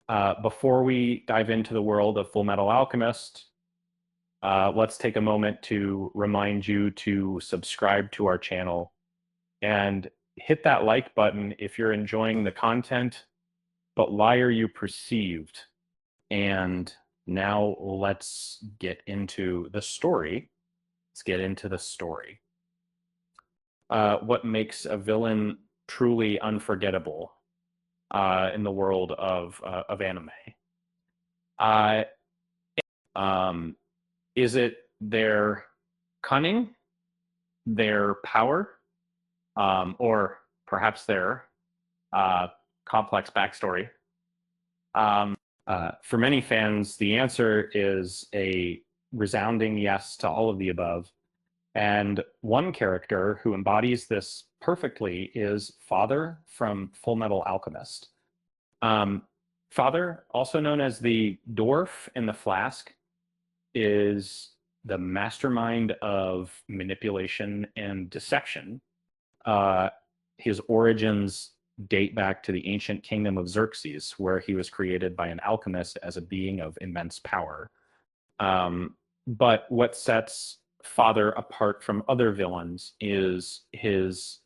Before we dive into the world of Fullmetal Alchemist, let's take a moment to remind you to subscribe to our channel and hit that like button if you're enjoying the content, but why are you perceived? And now let's get into the story. Let's get into the story. What makes a villain truly unforgettable in the world of anime? Uh, um, is it their cunning, their power, or perhaps their complex backstory? For many fans, the answer is a resounding yes to all of the above. And one character who embodies this perfectly is Father from Fullmetal Alchemist. Um, Father, also known as the dwarf in the flask, is the mastermind of manipulation and deception. Uh, his origins date back to the ancient kingdom of Xerxes, where he was created by an alchemist as a being of immense power. But what sets Father apart from other villains is his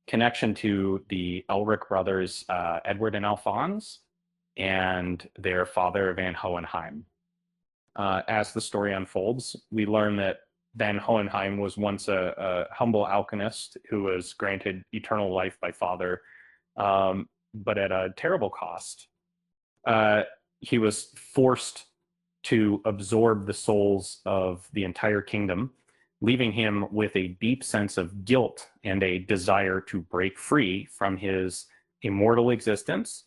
connection to the Elric brothers, Edward and Alphonse, and their father, Van Hohenheim. As the story unfolds, we learn that Van Hohenheim was once a humble alchemist who was granted eternal life by Father, but at a terrible cost. Uh, he was forced to absorb the souls of the entire kingdom, leaving him with a deep sense of guilt and a desire to break free from his immortal existence.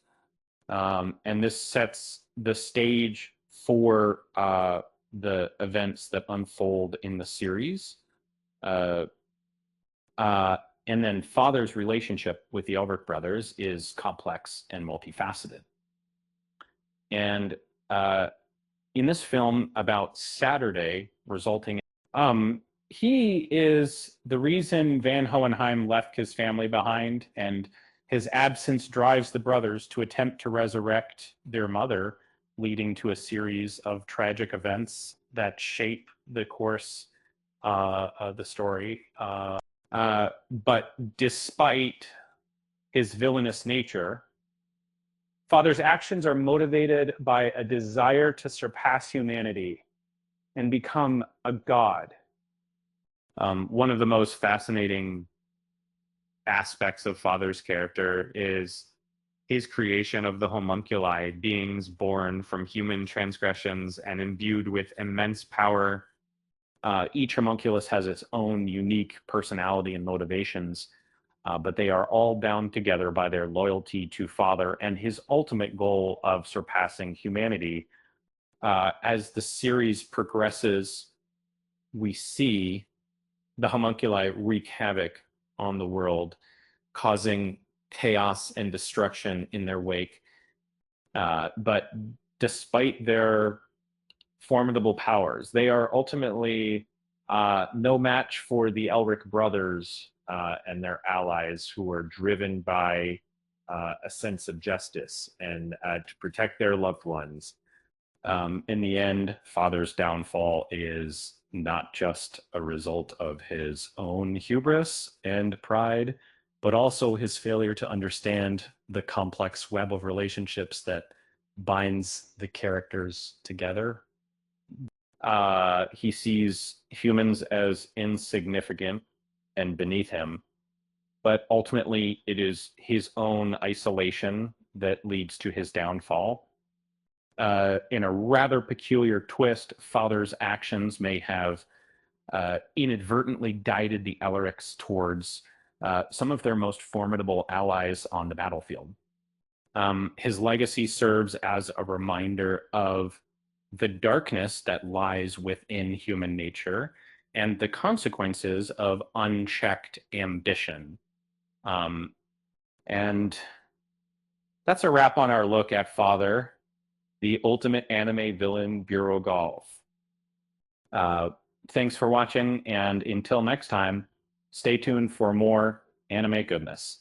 And this sets the stage for the events that unfold in the series. Uh, and then Father's relationship with the Elric brothers is complex and multifaceted. And in this film about Saturday, resulting he is the reason Van Hohenheim left his family behind, and his absence drives the brothers to attempt to resurrect their mother, leading to a series of tragic events that shape the course of the story. But despite his villainous nature, Father's actions are motivated by a desire to surpass humanity and become a god. One of the most fascinating aspects of Father's character is his creation of the homunculi, beings born from human transgressions and imbued with immense power. Each homunculus has its own unique personality and motivations, but they are all bound together by their loyalty to Father and his ultimate goal of surpassing humanity. As the series progresses, we see the homunculi wreak havoc on the world, causing chaos and destruction in their wake. But despite their formidable powers, they are ultimately no match for the Elric brothers and their allies, who are driven by a sense of justice and to protect their loved ones. In the end, Father's downfall is not just a result of his own hubris and pride, but also his failure to understand the complex web of relationships that binds the characters together. He sees humans as insignificant and beneath him, but ultimately it is his own isolation that leads to his downfall. In a rather peculiar twist, Father's actions may have inadvertently guided the Elrics towards some of their most formidable allies on the battlefield. His legacy serves as a reminder of the darkness that lies within human nature and the consequences of unchecked ambition. And that's a wrap on our look at Father, the ultimate anime villain, Bureau Golf. Thanks for watching, and until next time, stay tuned for more anime goodness.